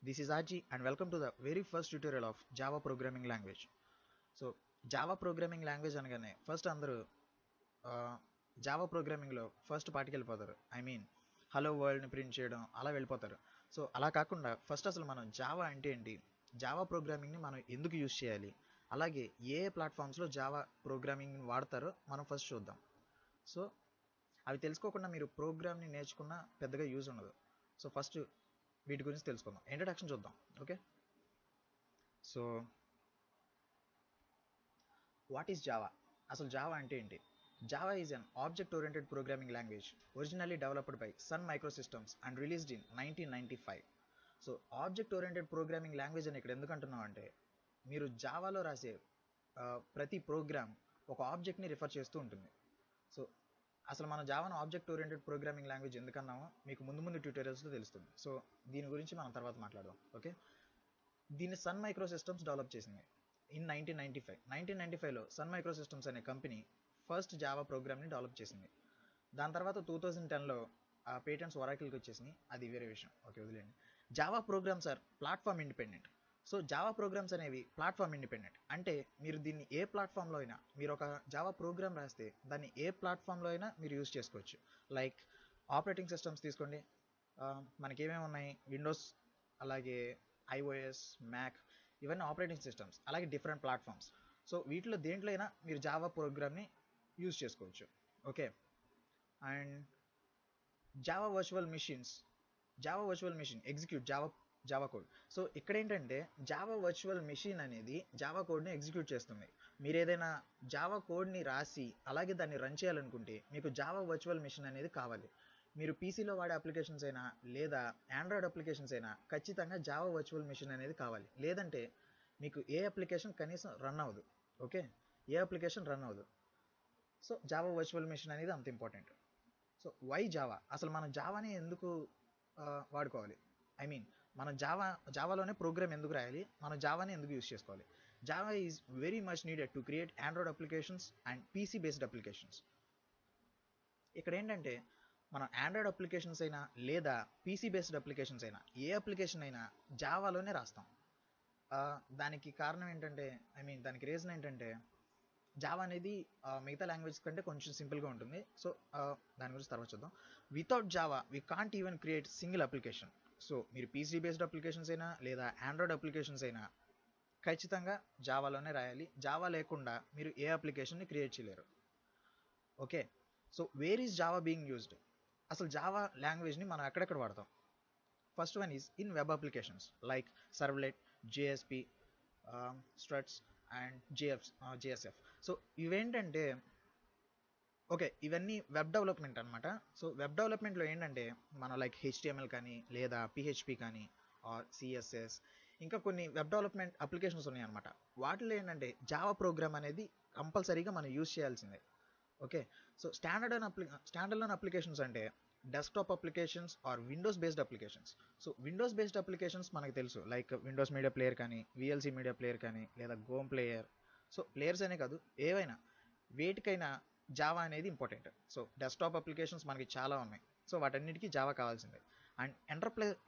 This is Aji and welcome to the very first tutorial of Java programming language. So Java programming language అనగానే first అందరూ Java ప్రోగ్రామింగ్లో first పార్ట్కి వెళ్ళిపోతారు. Hello వరల్డ్ని print చేయడం అలా వెళ్ళిపోతారు. So అలా కాకుండా ఫస్ట్ అసలు మనం జావా అంటే ఏంటి, జావా ప్రోగ్రామింగ్ని మనం ఎందుకు యూజ్ చేయాలి, అలాగే ఏ ప్లాట్ఫామ్స్లో జావా ప్రోగ్రామింగ్ని వాడతారో మనం ఫస్ట్ చూద్దాం. సో అవి తెలుసుకోకుండా మీరు ప్రోగ్రామ్ని నేర్చుకున్న పెద్దగా యూజ్ ఉండదు. సో ఫస్ట్ వీటి గురించి తెలుసుకుందాం. ఇంట్రడక్షన్ చూద్దాం. Okay, so what is Java? అసలు జావా అంటే ఏంటి? Java is an object oriented programming language originally developed by Sun Microsystems and released in 1995. So object oriented programming language అని ఇక్కడ ఎందుకు అంటున్నాం అంటే, మీరు జావాలో రాసే ప్రతి ప్రోగ్రామ్ ఒక ఆబ్జెక్ట్ని రిఫర్ చేస్తూ ఉంటుంది. సో అసలు మన జావాను ఆబ్జెక్ట్ ఓరియంటెడ్ ప్రోగ్రామింగ్ లాంగ్వేజ్ ఎందుకన్నామో మీకు ముందు ముందు ట్యూటోరియల్స్లో తెలుస్తుంది. సో దీని గురించి మనం తర్వాత మాట్లాడదాం. ఓకే, దీన్ని సన్ మైక్రోసిస్టమ్స్ డెవలప్ చేసింది ఇన్ 1995లో సన్ మైక్రోసిస్టమ్స్ అనే కంపెనీ ఫస్ట్ జావా ప్రోగ్రామ్ని డెవలప్ చేసింది. దాని తర్వాత 2010లో ఆ పేటెంట్స్ ఒరాకిల్కి వచ్చేసినాయి, అది వేరే విషయం. ఓకే, వదిలేండి. Java programs are platform independent. So Java programs అనేవి ప్లాట్ఫామ్ ఇండిపెండెంట్ అంటే మీరు దీన్ని ఏ ప్లాట్ఫామ్లో అయినా, మీరు ఒక జావా ప్రోగ్రామ్ రాస్తే దాన్ని ఏ ప్లాట్ఫామ్లో అయినా మీరు యూజ్ చేసుకోవచ్చు. లైక్ ఆపరేటింగ్ సిస్టమ్స్ తీసుకోండి, మనకేమేమి ఉన్నాయి, విండోస్, అలాగే ఐఓఎస్, మ్యాక్, ఇవన్నీ ఆపరేటింగ్ సిస్టమ్స్, అలాగే డిఫరెంట్ ప్లాట్ఫామ్స్. సో వీటిలో దేంట్లో అయినా మీరు జావా ప్రోగ్రామ్ని యూజ్ చేసుకోవచ్చు. Okay, and Java virtual machine execute Java code. So ఇక్కడ ఏంటంటే జావా వర్చువల్ మెషిన్ అనేది జావా కోడ్ని ఎగ్జిక్యూట్ చేస్తుంది. మీరు ఏదైనా జావా కోడ్ని రాసి అలాగే దాన్ని రన్ చేయాలనుకుంటే మీకు జావా వర్చువల్ మెషిన్ అనేది కావాలి. మీరు పీసీలో వాడే అప్లికేషన్స్ అయినా లేదా ఆండ్రాయిడ్ అప్లికేషన్స్ అయినా ఖచ్చితంగా జావా వర్చువల్ మెషిన్ అనేది కావాలి. లేదంటే మీకు ఏ అప్లికేషన్ కనీసం రన్ అవ్వదు. ఓకే, ఏ అప్లికేషన్ రన్ అవ్వదు. సో జావా వర్చువల్ మెషిన్ అనేది అంత ఇంపార్టెంట్. So why Java? అసలు మనం జావాని ఎందుకు వాడుకోవాలి? మనం జావాలోనే ప్రోగ్రామ్ ఎందుకు రాయాలి, మనం జావాని ఎందుకు యూజ్ చేసుకోవాలి? Java is very much needed to create Android applications and PC based applications. ఇక్కడ ఏంటంటే మనం ఆండ్రాయిడ్ అప్లికేషన్స్ అయినా లేదా పీసీ బేస్డ్ అప్లికేషన్స్ అయినా ఏ అప్లికేషన్ అయినా జావాలోనే రాస్తాం. దానికి కారణం ఏంటంటే, దానికి రీజన్ ఏంటంటే జావా అనేది మిగతా లాంగ్వేజ్ కంటే కొంచెం సింపుల్గా ఉంటుంది. సో దాని గురించి తర్వాత చూద్దాం. Without Java we can't even create single application. So మీరు పీసీ బేస్డ్ అప్లికేషన్స్ అయినా లేదా ఆండ్రాయిడ్ అప్లికేషన్స్ అయినా ఖచ్చితంగా జావాలోనే రాయాలి. జావా లేకుండా మీరు ఏ అప్లికేషన్ని క్రియేట్ చేయలేరు. Okay, so where is Java being used? అసలు జావా లాంగ్వేజ్ని మనం ఎక్కడెక్కడ వాడతాం? First one is in web applications like servlet, JSP, struts and JSF. So ఇవేంటంటే, ఓకే, ఇవన్నీ వెబ్ డెవలప్మెంట్ అనమాట. సో వెబ్ డెవలప్మెంట్లో ఏంటంటే మనం లైక్ హెచ్టిఎంఎల్ కానీ లేదా పిహెచ్పి కానీ ఆర్ సిఎస్ఎస్, ఇంకా కొన్ని వెబ్ డెవలప్మెంట్ అప్లికేషన్స్ ఉన్నాయి అనమాట. వాటిలో ఏంటంటే జావా ప్రోగ్రామ్ అనేది కంపల్సరీగా మనం యూజ్ చేయాల్సిందే. ఓకే, సో స్టాండర్డ్ అప్లికేషన్స్ అంటే desktop applications are Windows based applications. So Windows based applications మనకు తెలుసు, లైక్ విండోస్ మీడియా ప్లేయర్ కానీ, విఎల్సీ మీడియా ప్లేయర్ కానీ, లేదా గోమ్ ప్లేయర్. సో ప్లేయర్స్ అనే కాదు, ఏవైనా వేటికైనా జావా అనేది ఇంపార్టెంట్. సో డెస్క్టాప్ అప్లికేషన్స్ మనకి చాలా ఉన్నాయి. సో వాటన్నిటికీ జావా కావాల్సిందే. And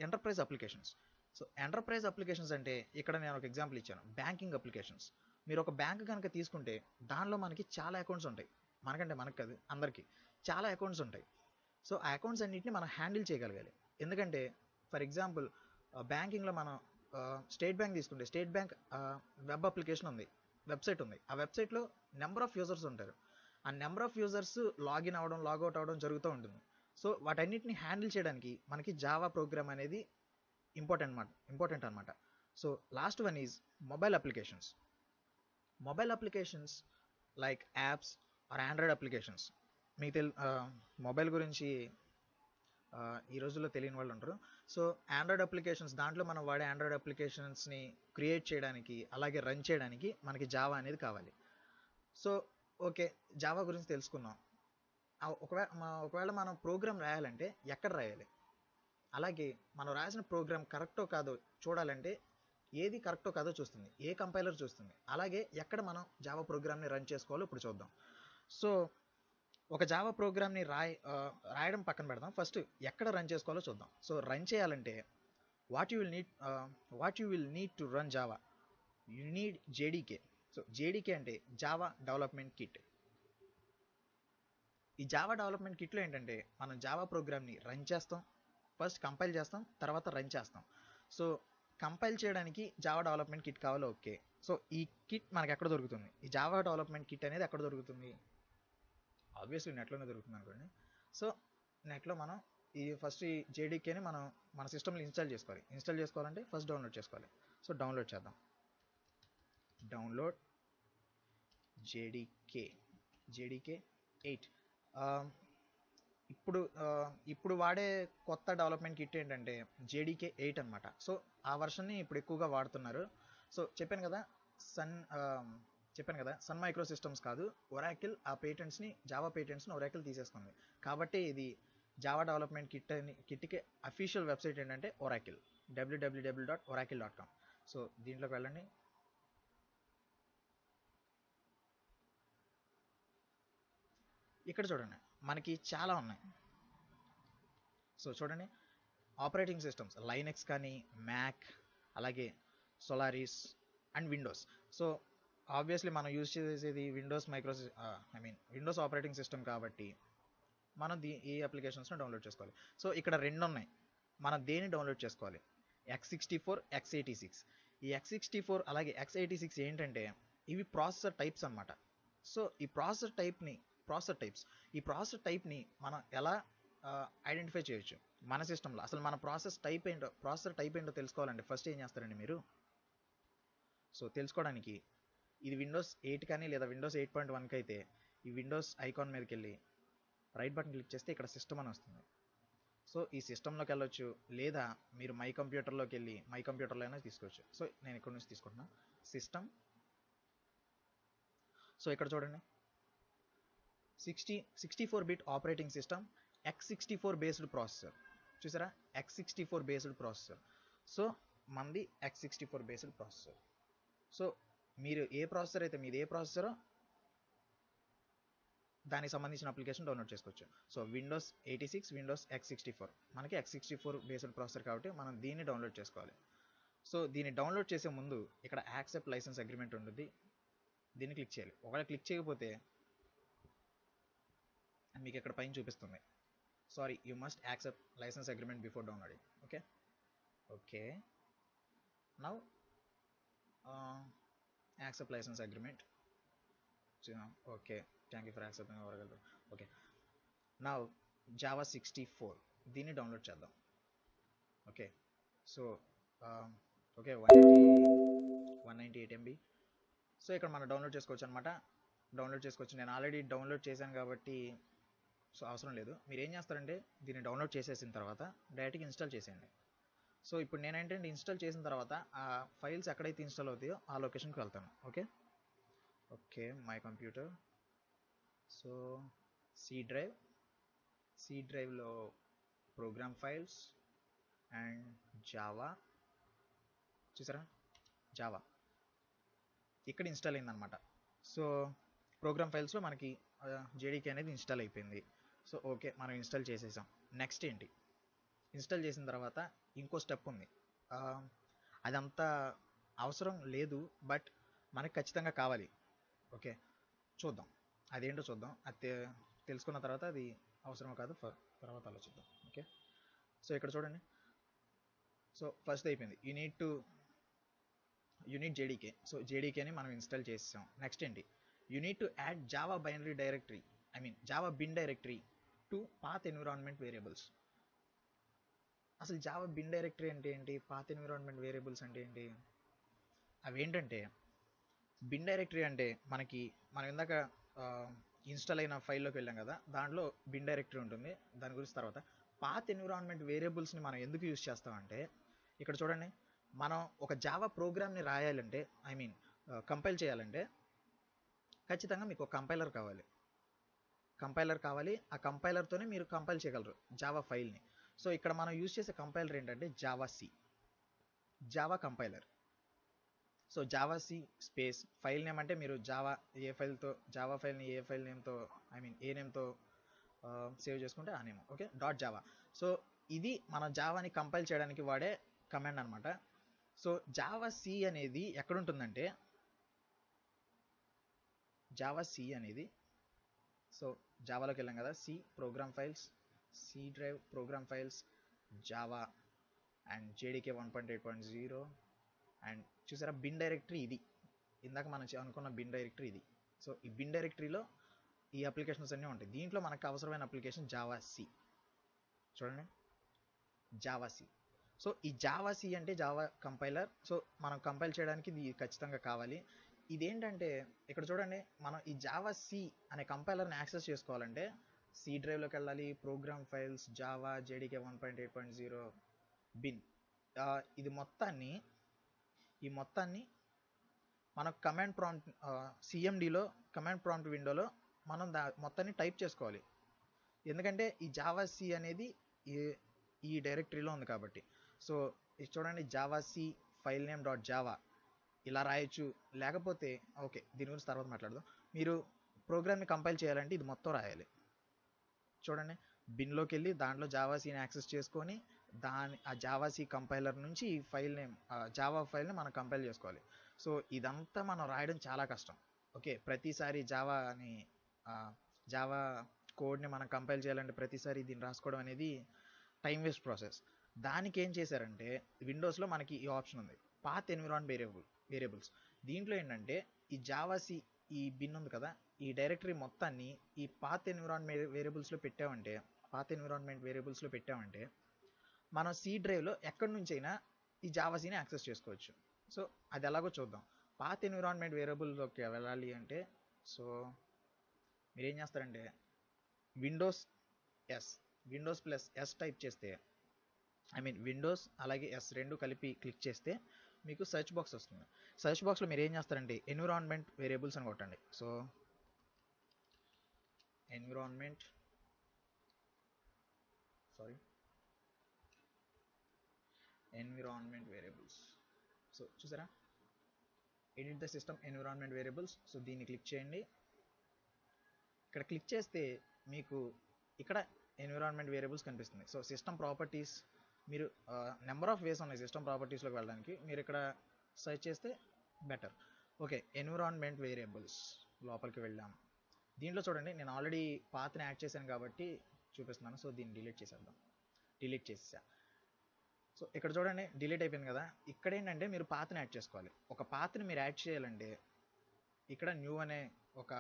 enterprise applications. So enterprise applications అంటే ఇక్కడ నేను ఒక ఎగ్జాంపుల్ ఇచ్చాను, బ్యాంకింగ్ అప్లికేషన్స్. మీరు ఒక బ్యాంక్ కనుక తీసుకుంటే దానిలో మనకి చాలా అకౌంట్స్ ఉంటాయి. మనకు కాదు, అందరికీ చాలా అకౌంట్స్ ఉంటాయి. సో ఆ అకౌంట్స్ అన్నింటినీ మనం హ్యాండిల్ చేయగలగాలి. ఎందుకంటే ఫర్ ఎగ్జాంపుల్ బ్యాంకింగ్లో మనం స్టేట్ బ్యాంక్ తీసుకుంటే స్టేట్ బ్యాంక్ వెబ్ అప్లికేషన్ ఉంది, వెబ్సైట్ ఉంది. ఆ వెబ్సైట్లో నెంబర్ ఆఫ్ యూజర్స్ ఉంటారు. ఆ నెంబర్ ఆఫ్ యూజర్స్ లాగిన్ అవ్వడం, లాగౌట్ అవ్వడం జరుగుతూ ఉంటుంది. సో వాటన్నిటిని హ్యాండిల్ చేయడానికి మనకి జావా ప్రోగ్రామ్ అనేది ఇంపార్టెంట్ అనమాట. So last one is mobile applications like apps are Android applications. మీకు మొబైల్ గురించి ఈ రోజుల్లో తెలియని వాళ్ళు ఉంటారు. సో ఆండ్రాయిడ్ అప్లికేషన్స్, దాంట్లో మనం వాడే ఆండ్రాయిడ్ అప్లికేషన్స్ని క్రియేట్ చేయడానికి అలాగే రన్ చేయడానికి మనకి జావా అనేది కావాలి. సో ఓకే, జావా గురించి తెలుసుకున్నాం. ఒకవేళ మనం ప్రోగ్రామ్ రాయాలంటే ఎక్కడ రాయాలి, అలాగే మనం రాసిన ప్రోగ్రామ్ కరెక్టో కాదో చూడాలంటే ఏది కరెక్టో కాదో చూస్తుంది, ఏ కంపైలర్ చూస్తుంది, అలాగే ఎక్కడ మనం జావా ప్రోగ్రామ్ని రన్ చేసుకోవాలో ఇప్పుడు చూద్దాం. సో ఒక జావా ప్రోగ్రామ్ని రాయడం పక్కన పెడదాం, ఫస్ట్ ఎక్కడ రన్ చేసుకోవాలో చూద్దాం. సో రన్ చేయాలంటే what you will need uh, what you will need to run Java. You need JDK. So JDK అంటే జావా డెవలప్మెంట్ కిట్. ఈ జావా డెవలప్మెంట్ కిట్లో ఏంటంటే మనం జావా ప్రోగ్రామ్ని రన్ చేస్తాం, ఫస్ట్ కంపైల్ చేస్తాం, తర్వాత రన్ చేస్తాం. సో కంపైల్ చేయడానికి జావా డెవలప్మెంట్ కిట్ కావాలి, ఓకే. సో ఈ కిట్ మనకి ఎక్కడ దొరుకుతుంది? ఈ జావా డెవలప్మెంట్ కిట్ అనేది ఎక్కడ దొరుకుతుంది? ఆబ్వియస్లీ నెట్లోనే దొరుకుతుంది అనుకోండి. సో నెట్లో మనం ఈ ఫస్ట్ ఈ జేడీకేని మనం మన సిస్టమ్లో ఇన్స్టాల్ చేసుకోవాలి. ఇన్స్టాల్ చేసుకోవాలంటే ఫస్ట్ డౌన్లోడ్ చేసుకోవాలి. సో డౌన్లోడ్ చేద్దాం. Download JDK 8. ఇప్పుడు వాడే కొత్త డెవలప్మెంట్ కిట్ ఏంటంటే జేడీకే 8 అనమాట. సో ఆ వర్షన్ని ఇప్పుడు ఎక్కువగా వాడుతున్నారు. సో చెప్పాను కదా సన్ మైక్రో సిస్టమ్స్ కాదు, ఒరాకిల్ ఆ పేటెంట్స్ని, జావా పేటెంట్స్ని ఒరాకిల్ తీసేస్తుంది. కాబట్టి ఇది జావా డెవలప్మెంట్ కిట్కి అఫీషియల్ వెబ్సైట్ ఏంటంటే ఒరాకిల్, www.oracle.com. సో దీంట్లోకి వెళ్ళండి. ఇక్కడ చూడండి మనకి చాలా ఉన్నాయి. సో చూడండి, ఆపరేటింగ్ సిస్టమ్స్ లైనెక్స్ కానీ, మ్యాక్, అలాగే Solaris and Windows. So obviously మనం యూజ్ చేసేది విండోస్ ఆపరేటింగ్ సిస్టమ్ కాబట్టి మనం ఈ అప్లికేషన్స్ని డౌన్లోడ్ చేసుకోవాలి. సో ఇక్కడ రెండు ఉన్నాయి, మనం దేన్ని డౌన్లోడ్ చేసుకోవాలి? x64, x86. ఈ x64 అలాగే x86 ఏంటంటే ఇవి ప్రాసెసర్ టైప్స్ అనమాట. సో ఈ ప్రాసెసర్ టైప్ని మనం ఎలా ఐడెంటిఫై చేయొచ్చు మన సిస్టంలో? అసలు మన ప్రాసెసర్ టైప్ ఏంటో తెలుసుకోవాలంటే ఫస్ట్ ఏం చేస్తారండి మీరు? సో తెలుసుకోవడానికి ఇది విండోస్ 8 కానీ లేదా విండోస్ 8.1కి అయితే ఈ విండోస్ ఐకాన్ మీదకి వెళ్ళి రైట్ బటన్ క్లిక్ చేస్తే ఇక్కడ సిస్టమ్ అని వస్తుంది. సో ఈ సిస్టంలోకి వెళ్ళొచ్చు, లేదా మీరు మై కంప్యూటర్లోకి వెళ్ళి మై కంప్యూటర్లో అయినా తీసుకోవచ్చు. సో నేను ఇక్కడ నుంచి తీసుకుంటున్నా సిస్టమ్. సో ఇక్కడ చూడండి 64 bit operating system, x64 based processor. చూసారా, x64 బేస్డ్ ప్రాసెసర్. సో మంది x64 బేస్డ్ ప్రాసెసర్. సో మీరు ఏ ప్రాసెసరో దానికి సంబంధించిన అప్లికేషన్ డౌన్లోడ్ చేసుకోవచ్చు. సో విండోస్ 86, విండోస్ x64, మనకి x64 బేస్డ్ ప్రాసెసర్ కాబట్టి మనం దీన్ని డౌన్లోడ్ చేసుకోవాలి. సో దీన్ని డౌన్లోడ్ చేసే ముందు ఇక్కడ యాక్సెప్ట్ లైసెన్స్ అగ్రిమెంట్ ఉంటుంది, దీన్ని క్లిక్ చేయాలి. ఒకవేళ క్లిక్ చేయకపోతే మీకు ఇక్కడ పైన చూపిస్తుంది, sorry you must accept licence agreement before downloading. Okay now accept licence agreement. Okay, thank you for accepting our. Okay now Java 64 దీన్ని డౌన్లోడ్ చేద్దాం. Okay so okay 198 MB. So ఇక్కడ మనం డౌన్లోడ్ చేసుకోవచ్చు అనమాట. నేను ఆల్రెడీ డౌన్లోడ్ చేశాను కాబట్టి so అవసరం లేదు. మీరు ఏం చేస్తారంటే దీన్ని డౌన్లోడ్ చేసేసిన తర్వాత డైరెక్ట్గా ఇన్స్టాల్ చేసేయండి. సో ఇప్పుడు నేనేంటంటే ఇన్స్టాల్ చేసిన తర్వాత ఆ ఫైల్స్ ఎక్కడైతే ఇన్స్టాల్ అవుతాయో ఆ లొకేషన్కి వెళ్తాను. Okay my computer. So C డ్రైవ్లో ప్రోగ్రామ్ ఫైల్స్ అండ్ జావా, చూసారా జావా ఇక్కడ ఇన్స్టాల్ అయిందనమాట. సో ప్రోగ్రామ్ ఫైల్స్లో మనకి జేడీకే అనేది ఇన్స్టాల్ అయిపోయింది. సో ఓకే మనం ఇన్స్టాల్ చేసేసాం. నెక్స్ట్ ఏంటి? ఇన్స్టాల్ చేసిన తర్వాత ఇంకో స్టెప్ ఉంది, అదంతా అవసరం లేదు బట్ మనకి ఖచ్చితంగా కావాలి. ఓకే చూద్దాం, అదేంటో చూద్దాం. అది తెలుసుకున్న తర్వాత అది అవసరమో కాదు తర్వాత ఆలోచిద్దాం. ఓకే సో ఇక్కడ చూడండి, సో ఫస్ట్ అయిపోయింది యూనిట్ జేడీకే. సో జేడీకేని మనం ఇన్స్టాల్ చేసాం. నెక్స్ట్ ఏంటి? You need to add Java binary directory, Java bin directory to path environment variables. అసలు జావా బిన్ డైరెక్టరీ అంటే ఏంటి? పాత్ ఎన్విరాన్మెంట్ వేరియబుల్స్ అంటే ఏంటి? అవేంటంటే బిన్ డైరెక్టరీ అంటే మనం ఇందాక ఇన్స్టాల్ అయిన ఫైల్లోకి వెళ్ళాం కదా, దాంట్లో బిన్ డైరెక్టరీ ఉంటుంది. దాని గురించి తర్వాత పాత్ ఎన్విరాన్మెంట్ వేరియబుల్స్ని మనం ఎందుకు యూజ్ చేస్తామంటే ఇక్కడ చూడండి, మనం ఒక జావా ప్రోగ్రామ్ని రాయాలంటే కంపైల్ చేయాలంటే ఖచ్చితంగా మీకు ఒక కంపైలర్ కావాలి. ఆ కంపైలర్తోనే మీరు కంపైల్ చేయగలరు జావా ఫైల్ని. సో ఇక్కడ మనం యూజ్ చేసే కంపైలర్ ఏంటంటే Java compiler. So Java C space file name అంటే మీరు జావా ఫైల్ని ఏ ఫైల్ నేమ్తో ఏ నేమ్తో సేవ్ చేసుకుంటే ఆ నేమ్. Okay Java. సో ఇది మన జావాని కంపైల్ చేయడానికి వాడే కమాండ్ అనమాట. సో జావా సి అనేది ఎక్కడ ఉంటుందంటే, జావా సి అనేది, సో జావాలోకి వెళ్ళాం కదా, C program files, C drive program files, Java and JDK 1.8.0 and చూసారా బిన్ డైరెక్టరీ ఇది, ఇందాక మనం అనుకున్న బిన్ డైరెక్టరీ ఇది. సో ఈ బిన్ డైరెక్టరీలో ఈ అప్లికేషన్స్ అన్నీ ఉంటాయి. దీంట్లో మనకు అవసరమైన అప్లికేషన్ జావా సి. చూడండి జావా సి. సో ఈ జావా సి అంటే జావా కంపైలర్. సో మనం కంపైల్ చేయడానికి ఇది ఖచ్చితంగా కావాలి. ఇదేంటంటే ఇక్కడ చూడండి, మనం ఈ జావా సి అనే కంపైలర్ని యాక్సెస్ చేసుకోవాలంటే సి డ్రైవ్లోకి వెళ్ళాలి, program files, Java JDK 1.8.0 bin, ఇది ఈ మొత్తాన్ని మనం కమాండ్ ప్రాంప్ట్ సిఎండిలో కమాండ్ ప్రాంప్ట్ విండోలో మనం మొత్తాన్ని టైప్ చేసుకోవాలి. ఎందుకంటే ఈ జావా సి అనేది ఈ డైరెక్టరీలో ఉంది కాబట్టి. సో ఇది చూడండి, Java C file name dot Java ఇలా రాయొచ్చు. లేకపోతే ఓకే, దీని గురించి తర్వాత మాట్లాడదాం. మీరు ప్రోగ్రామ్ని కంపైల్ చేయాలంటే ఇది మొత్తం రాయాలి. చూడండి, బిన్లోకి వెళ్ళి దాంట్లో జావా సీని యాక్సెస్ చేసుకొని ఆ జావా సి కంపైలర్ నుంచి ఈ ఫైల్ నేమ్ జావా ఫైల్ని మనం కంపైల్ చేసుకోవాలి. సో ఇదంతా మనం రాయడం చాలా కష్టం. ఓకే, ప్రతిసారి జావా కోడ్ని మనం కంపైల్ చేయాలంటే ప్రతిసారి దీన్ని రాసుకోవడం అనేది టైం వేస్ట్ ప్రాసెస్. దానికి ఏం చేశారంటే, విండోస్లో మనకి ఈ ఆప్షన్ ఉంది, పాత్ ఎన్విరాన్మెంట్ వేరియబుల్స్. దీంట్లో ఏంటంటే ఈ జావా సి ఈ బిన్ ఉంది కదా, ఈ డైరెక్టరీ మొత్తాన్ని ఈ పాత్ ఎన్విరాన్మెంట్ వేరియబుల్స్లో పెట్టామంటే మనం సి డ్రైవ్లో ఎక్కడి నుంచైనా ఈ జావా సిని యాక్సెస్ చేసుకోవచ్చు. సో అది ఎలాగో చూద్దాం. పాత్ ఎన్విరాన్మెంట్ వేరియబుల్లోకి వెళ్ళాలి అంటే, సో మీరేం చేస్తారంటే విండోస్ ప్లస్ ఎస్ టైప్ చేస్తే, విండోస్ అలాగే ఎస్ రెండు కలిపి క్లిక్ చేస్తే మీకు సెర్చ్ బాక్స్ వస్తుంది. సెర్చ్ బాక్స్లో మీరు ఏం చేస్తారంటే ఎన్విరాన్మెంట్ వేరియబుల్స్ అని కొట్టండి. So environment variables. సో చూసారా, edit the system environment variables. So దీన్ని క్లిక్ చేయండి. ఇక్కడ క్లిక్ చేస్తే మీకు ఇక్కడ ఎన్విరాన్మెంట్ వేరియబుల్స్ కనిపిస్తుంది. సో సిస్టమ్ ప్రాపర్టీస్, మీరు నెంబర్ ఆఫ్ వేస్ ఉన్నాయి సిస్టమ్ ప్రాపర్టీస్లోకి వెళ్ళడానికి. మీరు ఇక్కడ సెర్చ్ చేస్తే బెటర్. ఓకే, ఎన్విరాన్మెంట్ వేరియబుల్స్ లోపలికి వెళ్ళాం. దీంట్లో చూడండి, నేను ఆల్రెడీ పాత్ని యాడ్ చేశాను కాబట్టి చూపిస్తున్నాను. సో దీన్ని డిలీట్ చేసేసా. సో ఇక్కడ చూడండి, డిలీట్ అయిపోయింది కదా. ఇక్కడ ఏంటంటే మీరు పాత్ని యాడ్ చేసుకోవాలి. ఒక పాత్ని మీరు యాడ్ చేయాలంటే ఇక్కడ న్యూ అనే ఒక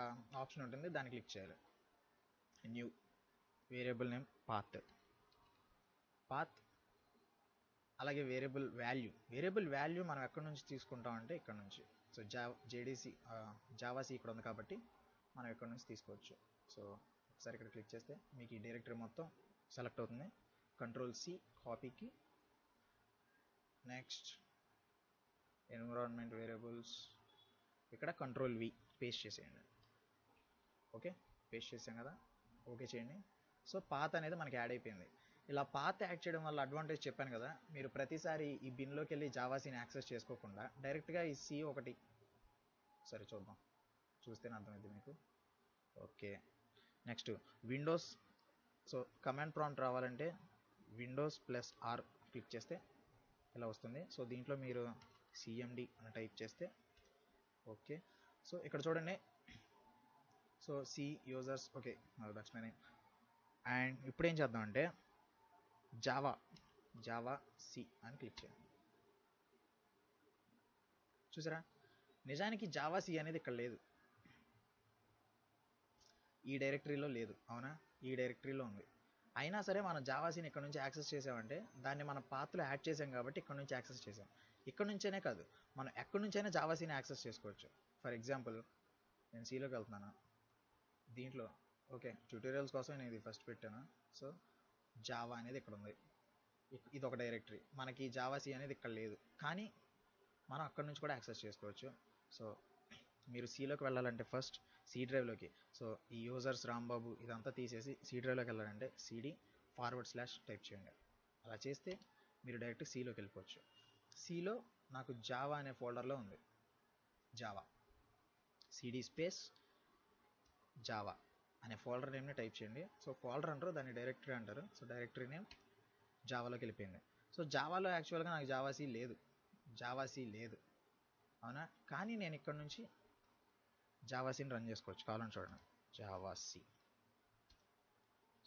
ఆప్షన్ ఉంటుంది, దాన్ని క్లిక్ చేయాలి. న్యూ వేరియబుల్ నేమ్ పాత్, అలాగే వేరియబుల్ వాల్యూ మనం ఎక్కడి నుంచి తీసుకుంటామంటే ఇక్కడ నుంచి. సో జావా సి ఇక్కడ ఉంది కాబట్టి మనం ఇక్కడ నుంచి తీసుకోవచ్చు. సో ఒకసారి ఇక్కడ క్లిక్ చేస్తే మీకు ఈ డైరెక్టరీ మొత్తం సెలెక్ట్ అవుతుంది. కంట్రోల్ సి కాపీకి, నెక్స్ట్ ఎన్విరాన్మెంట్ వేరియబుల్స్, ఇక్కడ కంట్రోల్ వి పేస్ట్ చేసేయండి. ఓకే, పేస్ట్ చేసాం కదా, ఓకే చేయండి. సో పాత్ అనేది మనకి యాడ్ అయిపోయింది. ఇలా పాత్ యాడ్ చేయడం వల్ల అడ్వాంటేజ్ చెప్పాను కదా, మీరు ప్రతిసారి ఈ బిన్లోకి వెళ్ళి జావాసీని యాక్సెస్ చేసుకోకుండా డైరెక్ట్గా ఈ సి ఒకటి, సరే చూద్దాం, చూస్తేనే అర్థమైంది మీకు. Okay, next Windows. So command prompt రావాలంటే విండోస్ ప్లస్ ఆర్ క్లిక్ చేస్తే ఇలా వస్తుంది. సో దీంట్లో మీరు సిఎండి అని టైప్ చేస్తే ఓకే. సో ఇక్కడ చూడండి, so C users, okay that's my name. And ఇప్పుడు ఏం చేద్దామంటే జావా సి అని క్లిక్ చేయండి. చూసారా, నిజానికి జావా సి అనేది ఇక్కడ లేదు, ఈ డైరెక్టరీలో లేదు, అవునా, ఈ డైరెక్టరీలో ఉంది. అయినా సరే మనం జావా సిని ఇక్కడ నుంచి యాక్సెస్ చేసామంటే దాన్ని మన పాత్రలో యాడ్ చేసాం కాబట్టి ఇక్కడ నుంచి యాక్సెస్ చేసాం. ఇక్కడ నుంచైనే కాదు, మనం ఎక్కడి నుంచైనా జావా సిని యాక్సెస్ చేసుకోవచ్చు. ఫర్ ఎగ్జాంపుల్ నేను సిలోకి వెళ్తున్నాను, దీంట్లో ఓకే ట్యూటోరియల్స్ కోసం నేను ఇది ఫస్ట్ పెట్టాను. సో జావా అనేది ఇక్కడ ఉంది, ఇది ఒక డైరెక్టరీ. మనకి జావా సి అనేది ఇక్కడ లేదు, కానీ మనం అక్కడ నుంచి కూడా యాక్సెస్ చేసుకోవచ్చు. సో మీరు సిలోకి వెళ్ళాలంటే ఫస్ట్ సి డ్రైవ్లోకి, సో ఈ యూజర్స్ రాంబాబు ఇదంతా తీసేసి సి డ్రైవ్లోకి వెళ్ళాలంటే CD// టైప్ చేయండి. అలా చేస్తే మీరు డైరెక్ట్ సిలోకి వెళ్ళిపోవచ్చు. సిలో నాకు జావా అనే ఫోల్డర్లో ఉంది, జావా CD స్పేస్ జావా అనే ఫోల్డర్ నేమ్ని టైప్ చేయండి. సో ఫోల్డర్ అంటారు, దాన్ని డైరెక్టరీ అంటారు. సో డైరెక్టరీ నేమ్ జావాలోకి వెళ్ళిపోయింది. సో సో జావాలో యాక్చువల్గా నాకు జావాసీ లేదు అవునా, కానీ నేను ఇక్కడ నుంచి జావాసీని రన్ చేసుకోవచ్చు. కావాలని చూడండి, జావాసీ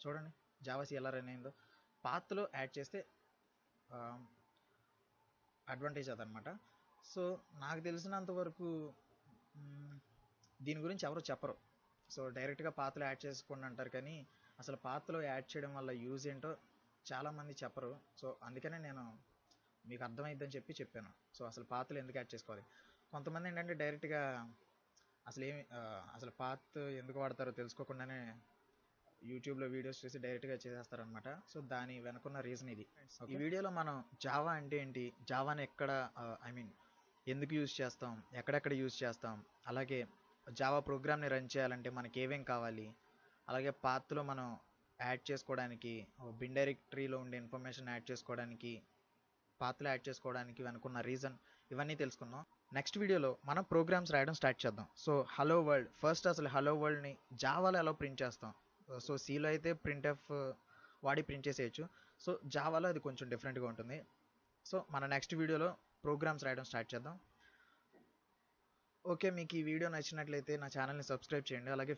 చూడండి, జావాసీ ఎలా రన్ అయిందో. పాత్లో యాడ్ చేస్తే అడ్వాంటేజ్ అదనమాట. సో నాకు తెలిసినంత వరకు దీని గురించి ఎవరు చెప్పరు. సో డైరెక్ట్గా పాత్రలో యాడ్ చేసుకోండి అంటారు, కానీ అసలు పాత్రలో యాడ్ చేయడం వల్ల యూజ్ ఏంటో చాలామంది చెప్పరు. సో అందుకనే నేను మీకు అర్థమైద్దని చెప్పాను. సో అసలు పాత్రలు ఎందుకు యాడ్ చేసుకోవాలి. కొంతమంది ఏంటంటే డైరెక్ట్గా అసలు పాత్ ఎందుకు వాడతారో తెలుసుకోకుండానే యూట్యూబ్లో వీడియోస్ చూసి డైరెక్ట్గా చేసేస్తారనమాట. సో దాని వెనుకున్న రీజన్ ఇది. ఈ వీడియోలో మనం జావా అంటే ఏంటి, జావాని ఎక్కడ ఎందుకు యూజ్ చేస్తాం, ఎక్కడెక్కడ యూజ్ చేస్తాం, అలాగే జావా ప్రోగ్రామ్ని రన్ చేయాలంటే మనకి ఏమేం కావాలి, అలాగే పాత్లో మనం యాడ్ చేసుకోవడానికి, బిన్ డైరెక్టరీలో ఉండే ఇన్ఫర్మేషన్ యాడ్ చేసుకోవడానికి, పాత్లో యాడ్ చేసుకోవడానికి వెనుకున్న రీజన్, ఇవన్నీ తెలుసుకుందాం. నెక్స్ట్ వీడియోలో మనం ప్రోగ్రామ్స్ రాయడం స్టార్ట్ చేద్దాం. సో హలో వరల్డ్, ఫస్ట్ అసలు హలో వరల్డ్ని జావాలో ఎలా ప్రింట్ చేస్తాం. సో సీలో అయితే ప్రింట్ఎఫ్ వాడి ప్రింట్ చేసేయచ్చు. సో జావాలో అది కొంచెం డిఫరెంట్గా ఉంటుంది. సో మన నెక్స్ట్ వీడియోలో ప్రోగ్రామ్స్ రాయడం స్టార్ట్ చేద్దాం. ఓకే, మీకు ఈ వీడియో నచ్చినట్లయితే నా ఛానల్ని సబ్స్క్రైబ్ చేయండి. అలాగే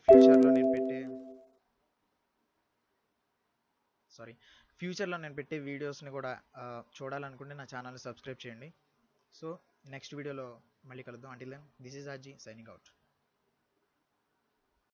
ఫ్యూచర్లో నేను పెట్టే వీడియోస్ని కూడా చూడాలనుకుంటే నా ఛానల్ని సబ్స్క్రైబ్ చేయండి. సో నెక్స్ట్ వీడియోలో మళ్ళీ కలుద్దాం. Until then, this is Aji signing out.